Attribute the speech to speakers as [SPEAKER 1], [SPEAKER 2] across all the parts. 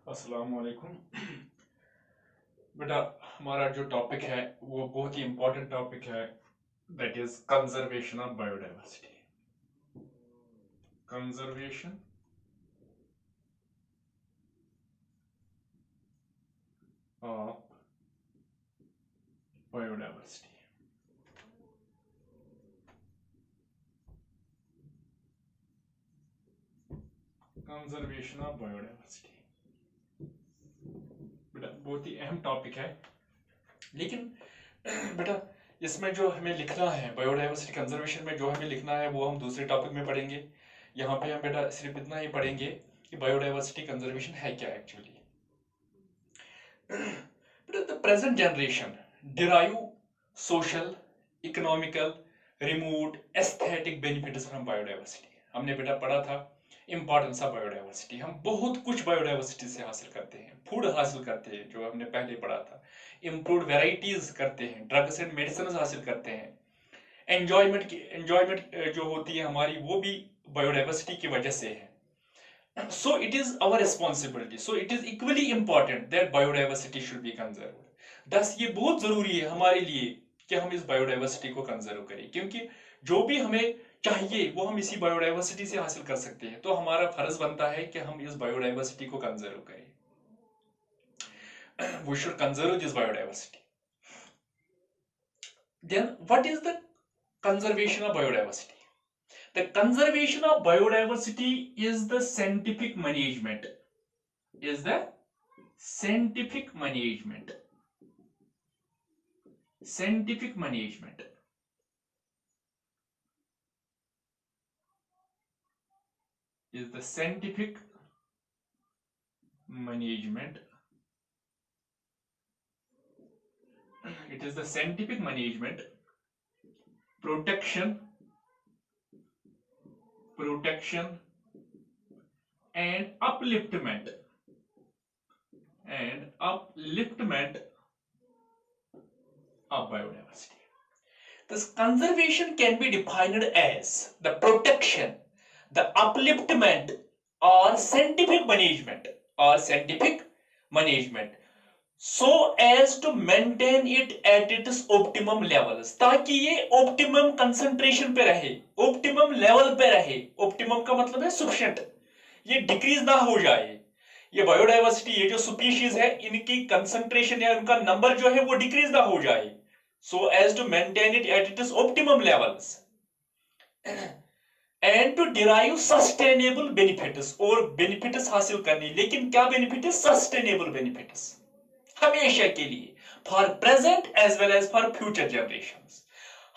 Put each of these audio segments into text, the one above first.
[SPEAKER 1] अस्सलाम वालेकुम। बेटा, हमारा जो टॉपिक है वो बहुत ही इम्पोर्टेंट टॉपिक है, that is conservation of biodiversity. Conservation of biodiversity. Conservation of biodiversity बेटा बहुत ही अहम टॉपिक है, लेकिन बेटा इसमें जो हमें लिखना है बायोडाइवर्सिटी कंजर्वेशन में जो हमें लिखना है वो हम दूसरे टॉपिक में पढ़ेंगे। यहाँ पे हम बेटा सिर्फ इतना ही पढ़ेंगे कि बायोडाइवर्सिटी कंजर्वेशन है क्या actually. The present generation derive social, economical, remote, aesthetic benefits from biodiversity। हमने बेटा पढ़ा था इंपॉर्टेंस ऑफ बायोडाइवर्सिटी। हम बहुत कुछ बायोडाइवर्सिटी से हासिल करते हैं, फूड हासिल करते हैं जो हमने पहले पढ़ा था, इम्प्रूव्ड वेराइटीज करते हैं, ड्रग्स एंड मेडिसिन हासिल करते हैं, एंजॉयमेंट जो होती है हमारी वो भी बायोडाइवर्सिटी की वजह से है। So it is our responsibility, so it is equally important that biodiversity should be conserved। thus ये बहुत जरूरी है हमारे लिए कि हम इस बायोडाइवर्सिटी को कंजर्व करें, क्योंकि जो भी हमें चाहिए वो हम इसी बायोडाइवर्सिटी से हासिल कर सकते हैं। तो हमारा फर्ज बनता है कि हम इस बायोडाइवर्सिटी को कंजर्व करें। we should conserve this biodiversity। then what is the conservation of biodiversity? The conservation of biodiversity is the scientific management, is the scientific management is the scientific management it is the scientific management, protection and upliftment of biodiversity। This conservation can be defined as the protection, the upliftment or scientific management so as to maintain it at its optimum levels, ताकि ये optimum concentration पे रहे, optimum level पे रहे। optimum का मतलब है sufficient, ये डिक्रीज ना हो जाए। ये बायोडाइवर्सिटी, ये जो स्पीशीज है इनकी कंसंट्रेशन या उनका नंबर जो है वो डिक्रीज ना हो जाए, so as to maintain it at its optimum levels and to derive sustainable benefits, और बेनिफिट्स हासिल करनी। लेकिन क्या बेनिफिट है? सस्टेनेबल बेनिफिट्स, हमेशा के लिए, for present as well as for future generations.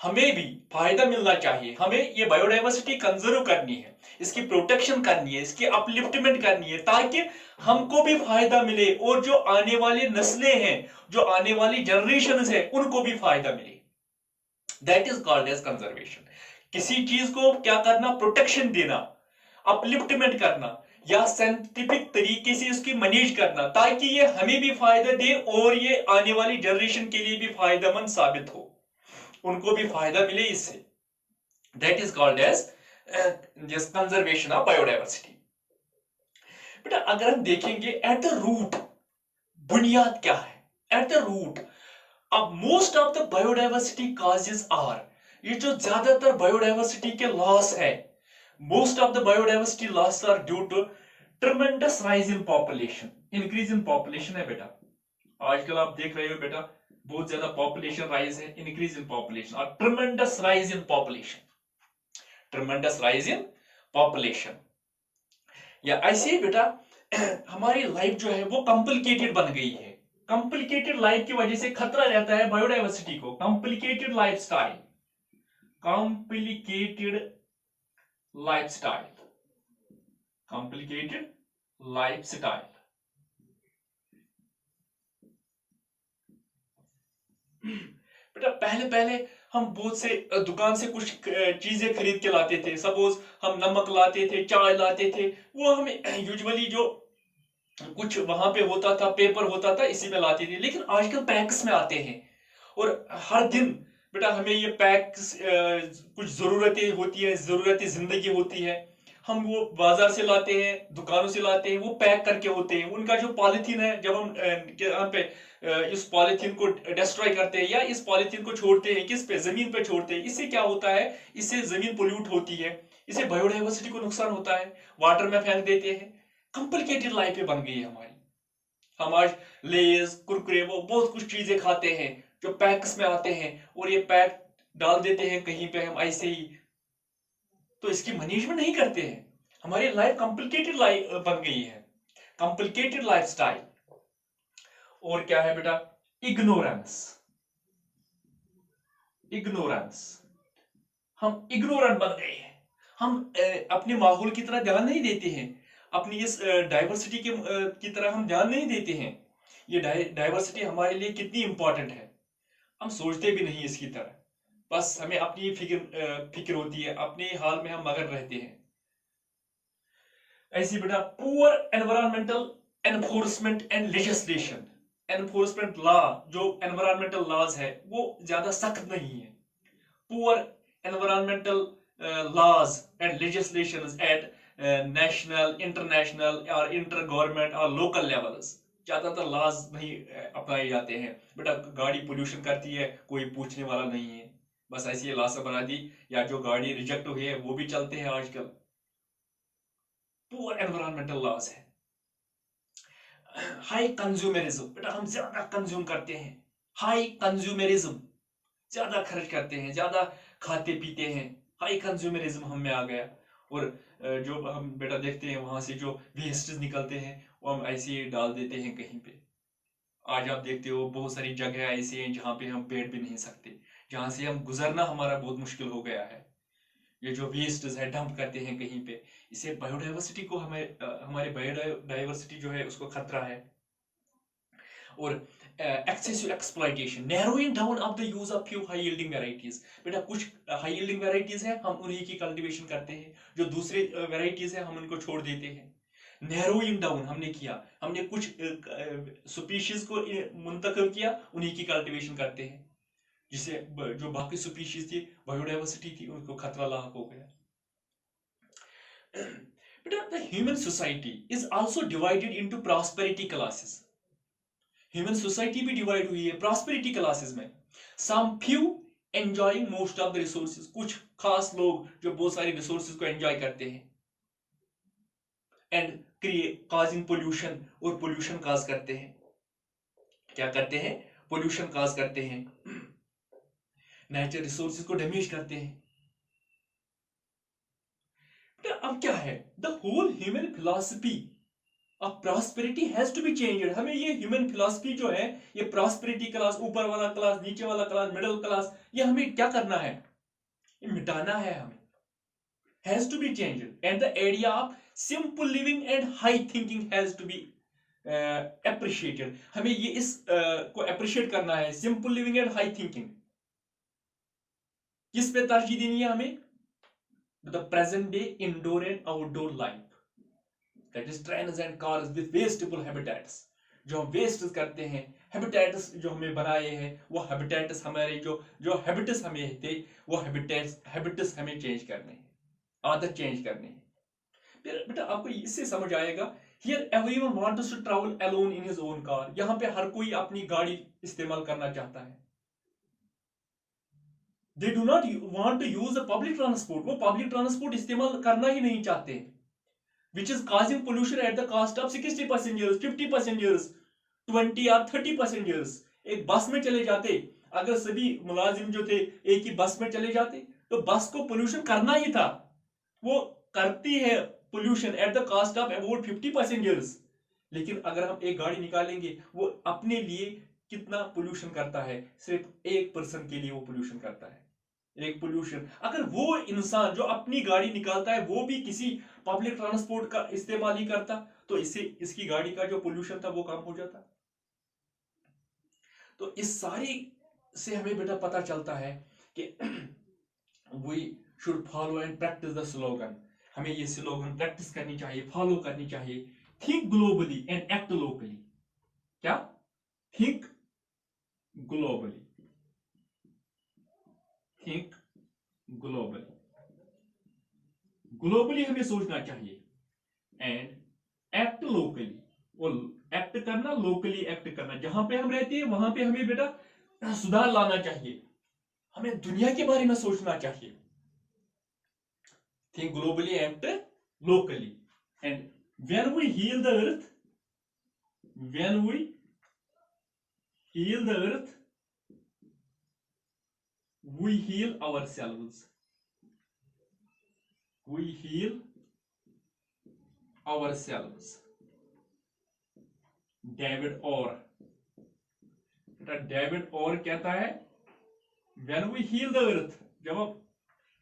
[SPEAKER 1] हमें भी फायदा मिलना चाहिए, हमें ये बायोडाइवर्सिटी कंजर्व करनी है, इसकी प्रोटेक्शन करनी है, इसकी अपलिफ्टमेंट करनी है, ताकि हमको भी फायदा मिले और जो आने वाली नस्लें हैं, जो आने वाली जनरेशंस है, उनको भी फायदा मिले। That is called as conservation. किसी चीज को क्या करना? प्रोटेक्शन देना, अपलिफ्टमेंट करना, या साइंटिफिक तरीके से इसकी मैनेज करना, ताकि ये हमें भी फायदा दे और ये आने वाली जनरेशन के लिए भी फायदेमंद साबित हो, उनको भी फायदा मिले इससे। That is called as conservation of biodiversity. बेटा अगर हम देखेंगे एट द रूट, बुनियाद क्या है? At the root of most of the biodiversity causes are, ये जो ज्यादातर बायोडाइवर्सिटी के लॉस है, most of the biodiversity loss are due to tremendous rise in population, increase in population है बेटा। आजकल आप देख रहे हो बेटा बहुत ज्यादा पॉपुलेशन राइज है, इंक्रीज इन पॉपुलेशन और ट्रेमेंडस राइज इन पॉपुलेशन। या ऐसे ही बेटा हमारी लाइफ जो है वो कॉम्प्लिकेटेड बन गई है। कॉम्प्लिकेटेड लाइफ की वजह से खतरा रहता है बायोडाइवर्सिटी को। कॉम्प्लिकेटेड लाइफस्टाइल बेटा पहले पहले हम बहुत से दुकान से कुछ चीजें खरीद के लाते थे। सपोज हम नमक लाते थे, चाय लाते थे, वो हमें यूजुअली जो कुछ वहां पे होता था, पेपर होता था, इसी में लाते थे। लेकिन आजकल पैक्स में आते हैं और हर दिन बेटा हमें ये पैक्स कुछ जरूरतें होती है, जरूरतें जिंदगी होती है, हम वो बाजार से लाते हैं, दुकानों से लाते हैं, वो पैक करके होते हैं। उनका जो पॉलिथीन है, जब हम यहाँ पे इस पॉलिथीन को डिस्ट्रॉय करते हैं या इस पॉलिथीन को छोड़ते हैं, किस पे, जमीन पे छोड़ते हैं, इससे क्या होता है, इससे जमीन पोल्यूट होती है, इससे बायोडाइवर्सिटी को नुकसान होता है, वाटर में फेंक देते हैं। कॉम्प्लिकेटेड लाइफ बन गई है हमारी। हम आज लेज, कुरकुरे, वो बहुत कुछ चीजें खाते हैं जो पैक्स में आते हैं, और ये पैक डाल देते हैं कहीं पे हम ऐसे ही, तो इसकी मैनेजमेंट नहीं करते हैं। हमारी लाइफ कॉम्प्लिकेटेड लाइफ बन गई है, कॉम्प्लिकेटेड लाइफस्टाइल। और क्या है बेटा, इग्नोरेंस। इग्नोरेंस, हम इग्नोरेंट बन गए हैं। हम अपने माहौल की तरह ध्यान नहीं देते हैं, अपनी इस डाइवर्सिटी के की तरह हम ध्यान नहीं देते हैं। ये डाइवर्सिटी हमारे लिए कितनी इंपॉर्टेंट है, हम सोचते भी नहीं इसकी तरह। बस हमें अपनी फिक्र होती है, अपने हाल में हम मगन रहते हैं। ऐसी बेटा, poor environmental enforcement and legislation. Enforcement law, जो एनवायरमेंटल लॉज है, वो ज्यादा सख्त नहीं है। Poor environmental laws and legislations at national, international और इंटर गवर्नमेंट और लोकल लेवल्स, ज्यादातर लॉज नहीं अपनाए जाते हैं। बेटा गाड़ी पोल्यूशन करती है, कोई पूछने वाला नहीं है, बस ऐसी लॉ से बना दी, या जो गाड़ी रिजेक्ट हुई है वो भी चलते हैं आजकल। पुअर एनवायरमेंटल लॉज है। हाई कंज्यूमरिज्म, बेटा हम ज्यादा कंज्यूम करते हैं। हाई कंज्यूमरिज्म, ज्यादा खर्च करते हैं, ज्यादा खाते पीते हैं, हाई कंज्यूमरिज्म हम में आ गया। और जो हम बेटा देखते हैं वहां से जो वेस्ट निकलते हैं वो हम ऐसे ही डाल देते हैं कहीं पे। आज आप देखते हो बहुत सारी जगह ऐसी हैं जहाँ पे हम बैठ भी नहीं सकते, जहां से हम गुजरना हमारा बहुत मुश्किल हो गया है। ये जो वेस्ट है डंप करते हैं कहीं पे, इससे बायोडाइवर्सिटी को हमारे बायोडाइवर्सिटी जो है उसको खतरा है। और excessive exploitation, narrowing down of the use of few high yielding varieties। बेटा कुछ हाई yielding varieties है, हम उन्हीं की कल्टीवेशन करते हैं, जो दूसरे varieties है हम उनको छोड़ देते हैं। नैरोइंग डाउन हमने किया, हमने कुछ स्पीशीज को मुंतखब किया, उन्हीं की कल्टीवेशन करते हैं, जिससे जो बाकी स्पीशीज थी, बायोडाइवर्सिटी थी, उनको खतरा लाक हो गया। बेटा the human society is also divided into prosperity classes. Human society भी डिवाइड हुई है प्रॉस्पेरिटी क्लासेस में। Some few enjoying most of the resources, कुछ खास लोग जो बहुत सारे रिसोर्सेज को एंजॉय करते हैं, एंड क्रिएट काजिंग पोल्यूशन, और पोल्यूशन काज करते हैं। क्या करते हैं, पोल्यूशन काज करते हैं, नेचुरल रिसोर्सेज को डैमेज करते हैं। अब क्या है, द होल ह्यूमन फिलॉसफी अब prosperity has to be changed. हमें ये ह्यूमन फिलॉसफी जो है, ये प्रॉस्पेरिटी क्लास, ऊपर वाला क्लास, नीचे वाला क्लास, मिडिल क्लास, ये हमें क्या करना है, ये मिटाना है हमें। Has to be changed and the idea of simple living and high thinking has to be appreciated. हमें ये इस को एप्रिशिएट करना है, simple living and high thinking. किस पे तरजीह देनी है हमें, the present day indoor and outdoor life, that is trains and cars with wasteful habitats। जो हम वेस्ट करते हैं, हैबिटेट्स जो हमें बनाए हैं, वो हैबिटेट्स हमारे जो हैबिट्स हमें थे, वो हैबिट्स हमें चेंज करने हैं, आदत चेंज करनी है। फिर बेटा आपको इससे समझ आएगा, here everyone wants to travel alone in his own car. यहाँ पे हर कोई अपनी गाड़ी इस्तेमाल करना चाहता है। They do not want to use a public transport, वो पब्लिक ट्रांसपोर्ट इस्तेमाल करना ही नहीं चाहते, which is causing pollution at the cost of 60 passengers, 50 passengers, 20 or 30 passengers। एक बस में चले जाते, अगर सभी मुलाजिम जो थे एक ही बस में चले जाते, तो बस को पोल्यूशन करना ही था, वो करती है pollution at the cost of about 50 passengers. लेकिन अगर हम एक गाड़ी निकालेंगे, वो अपने लिए कितना पोल्यूशन करता है, सिर्फ एक पर्सन के लिए वो पोल्यूशन करता है, एक पोल्यूशन। अगर वो इंसान जो अपनी गाड़ी निकालता है वो भी किसी पब्लिक ट्रांसपोर्ट का इस्तेमाल ही करता, तो इससे इसकी गाड़ी का जो पोल्यूशन था वो कम हो जाता। तो इस सारी से हमें बेटा पता चलता है कि we should follow and practise the slogan. हमें ये स्लोगन प्रैक्टिस करनी चाहिए, फॉलो करनी चाहिए। Think globally and act locally. क्या, think globally, think globally, globally हमें सोचना चाहिए एंड एक्ट लोकली, और एक्ट करना, लोकली एक्ट करना, जहां पे हम रहते हैं वहां पे हमें बेटा सुधार लाना चाहिए, हमें दुनिया के बारे में सोचना चाहिए। Think globally, act locally, and when we heal the earth, when we heal the earth, we heal ourselves, we heal ourselves। David और कहता है when we heal the earth, जब हम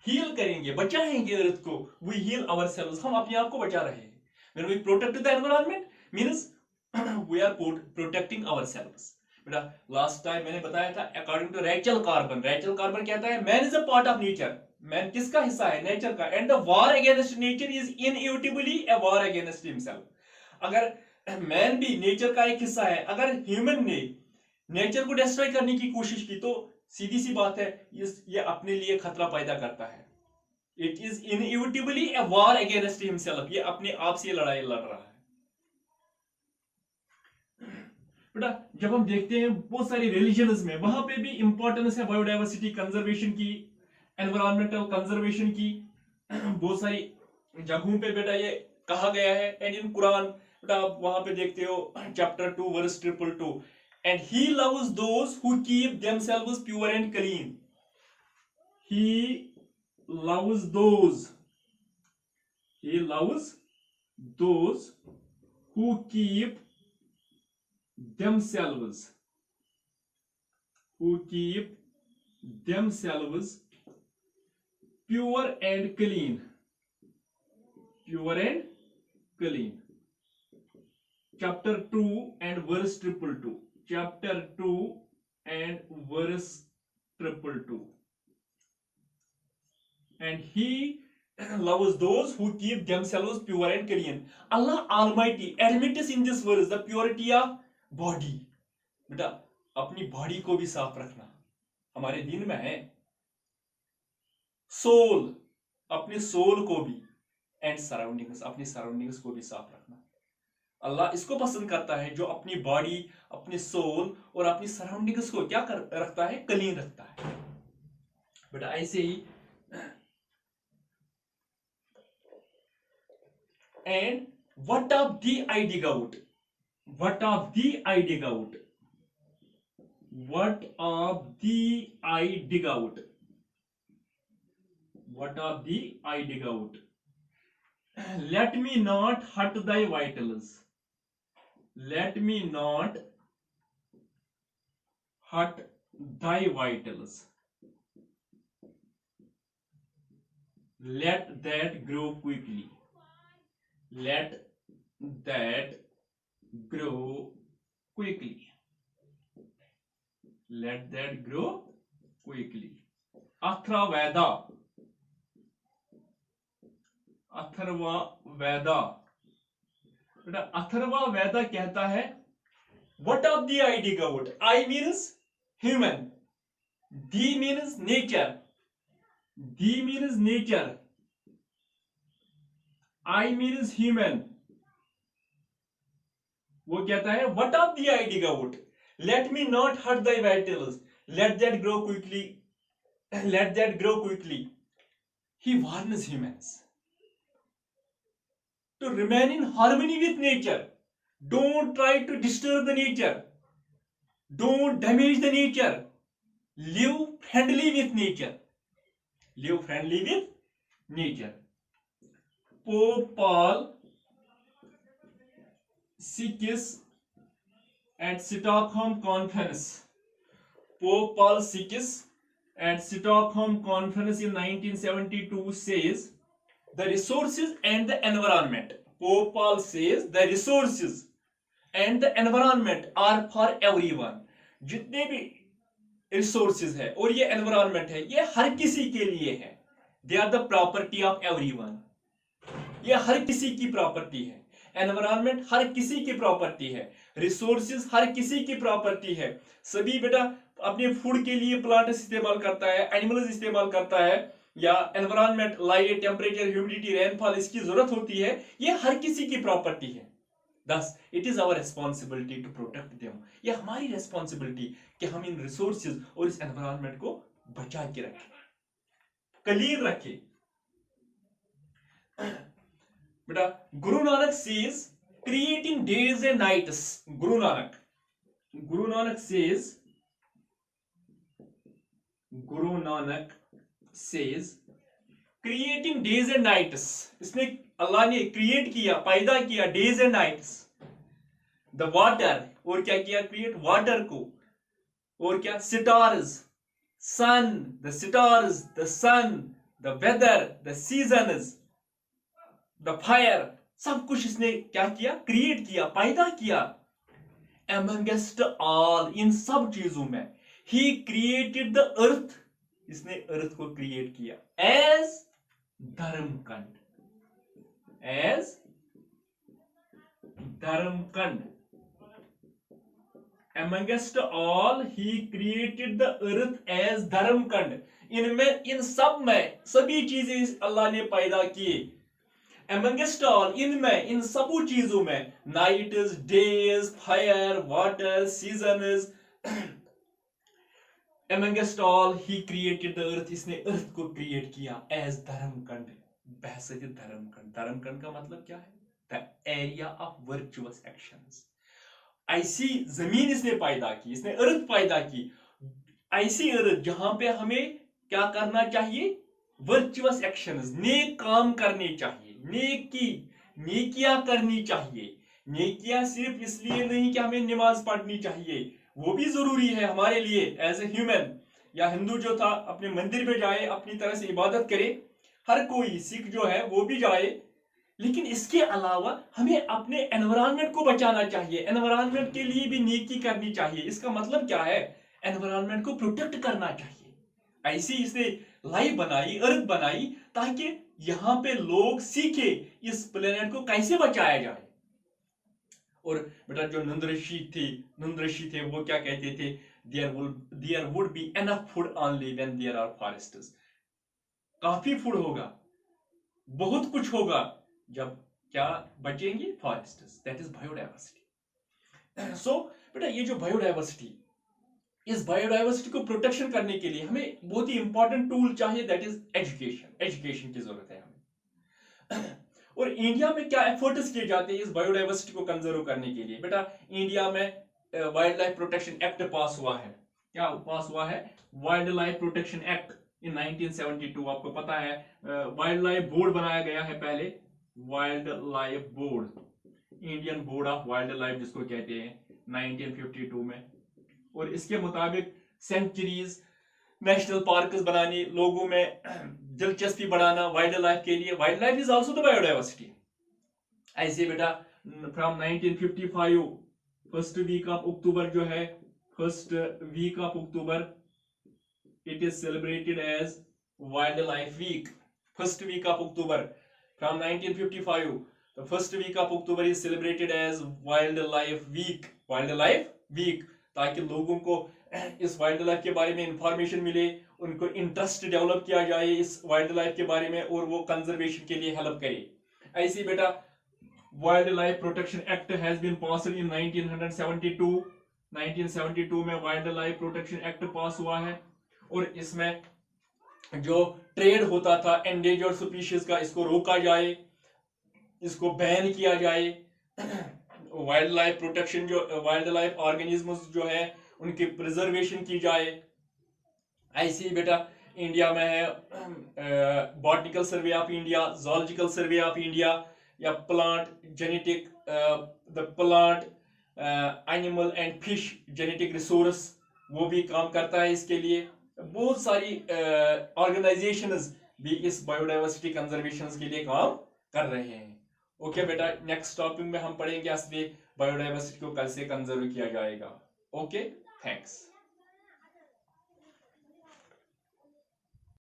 [SPEAKER 1] हील करेंगे, बचाएंगे अर्थ को, we heal ourselves, हम अपने आप को बचा रहे हैं। when we protect the environment means we are protecting ourselves। बेटा लास्ट टाइम मैंने बताया था अकॉर्डिंग टू रेचल कार्बन कहता है man is a part of nature, man किसका हिस्सा है? नेचर का, and the war against nature is inevitably a war against himself. अगर मैन भी नेचर का एक हिस्सा है, अगर ह्यूमन ने नेचर को डिस्ट्रॉय करने की कोशिश की तो सीधी सी बात है ये अपने लिए खतरा पैदा करता है। It is inevitably a war against himself, ये अपने आप से लड़ाई लड़ रहा है। बेटा जब हम देखते हैं बहुत सारी रिलीजन्स में, वहां पे भी इंपॉर्टेंस है बायोडाइवर्सिटी कंजर्वेशन की, एनवायरमेंटल कंजर्वेशन की, बहुत सारी जगहों पे बेटा ये कहा गया है। एंड इन कुरान बेटा आप वहां पे देखते हो chapter 2 verse 222, and he loves those who keep themselves pure and clean, he loves those who keep themselves pure and clean, chapter 2 and verse 222, chapter 2 and verse 222, and he loves those who keep themselves pure and clean। Allah Almighty admits in this verse the purity of body. बेटा अपनी body को भी साफ रखना हमारे दिन में है। सोल, अपने सोल को भी, एंड सराउंडिंग्स, अपनी सराउंडिंग्स को भी साफ रखना। अल्लाह इसको पसंद करता है जो अपनी बॉडी, अपनी सोल और अपनी सराउंडिंग्स को क्या रखता है? क्लीन रखता है। बेटा ऐसे ही and what of the I dig out, what of the I dig out, what of the I dig out, what of the I dig out, let me not hurt thy vitals, let me not hurt thy vitals, let that grow quickly, let that grow quickly, let that grow quickly। Atharvaveda बेटा अथर्ववेदा कहता है what of the I dig out, I means human, D means nature, I means human। वो कहता है what of the I dig out, let me not hurt thy vitals, let that grow quickly। He warns humans to remain in harmony with nature, don't try to disturb the nature, don't damage the nature, live friendly with nature, Pope Paul VI at Stockholm Conference, Pope Paul VI at Stockholm Conference in 1972 says the resources and the environment, Pope Paul says the resources and the environment are for everyone। जितने भी resources है और ये environment है ये हर किसी के लिए है, they are the property of everyone, ये हर किसी की प्रॉपर्टी है। एनवायरनमेंट हर किसी की प्रॉपर्टी है, रिसोर्सेज हर किसी की प्रॉपर्टी है। सभी बेटा अपने फूड के लिए प्लांट इस्तेमाल करता है, एनिमल्स इस्तेमाल करता है, या environment, light, temperature, humidity, rainfall इसकी जरूरत होती है, ये हर किसी की प्रॉपर्टी है। Thus, it is our responsibility to protect them. ये हमारी रिस्पॉन्सिबिलिटी कि हम इन रिसोर्सेज और इस एनवायरमेंट को बचा के रखें, क्लीन रखें। बेटा Guru Nanak says creating days and nights, Guru Nanak says creating days and nights, इसने अल्लाह ने क्रिएट किया, पैदा किया days and nights. The water, और क्या किया, क्रिएट वाटर को, और क्या, stars, sun, the stars, the sun, the weather, the seasons, the fire, सब कुछ इसने क्या किया, क्रिएट किया, पैदा किया। अमंगेस्ट ऑल, इन सब चीजों में, ही क्रिएटेड द अर्थ, इसने अर्थ को क्रिएट किया as Dharamkhand, amongst all he created the earth as Dharamkhand. इनमें, इन सब में, सभी चीजें अल्लाह ने पैदा की। amongst all, इनमें, इन सब चीजों में, nights, days, fire, water, seasons, amongst all he created the earth, इसने अर्थ को क्रिएट किया as धर्मकंड, बहसत धर्मकंड। धर्मकंड का मतलब क्या है, the area of virtuous actions. ऐसी जमीन इसने पैदा की, इसने अर्थ पैदा की, ऐसी अर्थ जहां पे हमें क्या करना चाहिए, वर्चुअस एक्शंस, नेक काम करने चाहिए, नेकियां करनी चाहिए। नेकियां सिर्फ इसलिए नहीं कि हमें नमाज पढ़नी चाहिए, वो भी जरूरी है हमारे लिए एज ए ह्यूमन। या हिंदू जो था अपने मंदिर में जाए, अपनी तरह से इबादत करे, हर कोई, सिख जो है वो भी जाए, लेकिन इसके अलावा हमें अपने एनवायरनमेंट को बचाना चाहिए, एनवायरनमेंट के लिए भी नेकी करनी चाहिए। इसका मतलब क्या है, एनवायरनमेंट को प्रोटेक्ट करना चाहिए। ऐसी इसने लाइफ बनाई, अर्थ बनाई, ताकि यहां पे लोग सीखे इस प्लेनेट को कैसे बचाया जाए। और बेटा जो नंद ऋषि थे वो क्या कहते थे, there would be enough food only when there are forests. काफी फूड होगा, बहुत कुछ होगा, जब क्या बचेंगे, forests, that is biodiversity. So बेटा ये जो बायोडाइवर्सिटी, इस बायोडाइवर्सिटी को प्रोटेक्शन करने के लिए हमें बहुत ही इंपॉर्टेंट टूल चाहिए, दैट इज एजुकेशन की जरूरत है हमें। और इंडिया में क्या एफर्ट्स किए जाते हैं इस बायोडाइवर्सिटी को कंजर्व करने के लिए। बेटा इंडिया में wild life protection act pass हुआ है, क्या पास हुआ है, wild life protection act in 1972। आपको पता है वाइल्ड लाइफ बोर्ड बनाया गया है पहले, wild life board, Indian board of wild life जिसको कहते हैं, 1952 में। और इसके मुताबिक सेंचुरीज, नेशनल पार्क्स बनाने, लोगों में दिलचस्पी बढ़ाना वाइल्ड लाइफ के लिए। Wild life is also the biodiversity. ऐसे बेटा from 1955 first week of October जो है, first week of October it is celebrated as wild life week. First week of October from 1955 the first week of October is celebrated as wildlife week, ताकि लोगों को इस wild life के बारे में information मिले, उनको इंटरेस्ट डेवलप किया जाए इस वाइल्ड लाइफ के बारे में, और वो कंजर्वेशन के लिए हेल्प करे। ऐसे बेटा wild life protection act has been passed in 1972। 1972 में wild life protection act pass हुआ है, और इसमें जो ट्रेड होता था एंडेंजर्ड स्पीशीज का, इसको रोका जाए, इसको बैन किया जाए। वाइल्ड लाइफ प्रोटेक्शन, जो वाइल्ड लाइफ ऑर्गेनिजम्स जो है उनकी प्रिजर्वेशन की जाए। ऐसे ही बेटा इंडिया में है botanical survey of India, zoological survey of India, या plant genetic, the plant animal and fish genetic resource, वो भी काम करता है इसके लिए। बहुत सारी ऑर्गेनाइजेशंस भी इस बायोडाइवर्सिटी कंजर्वेशन के लिए काम कर रहे हैं। ओके बेटा, नेक्स्ट टॉपिक में हम पढ़ेंगे असली बायोडाइवर्सिटी को कैसे कंजर्व किया जाएगा। Okay, thanks.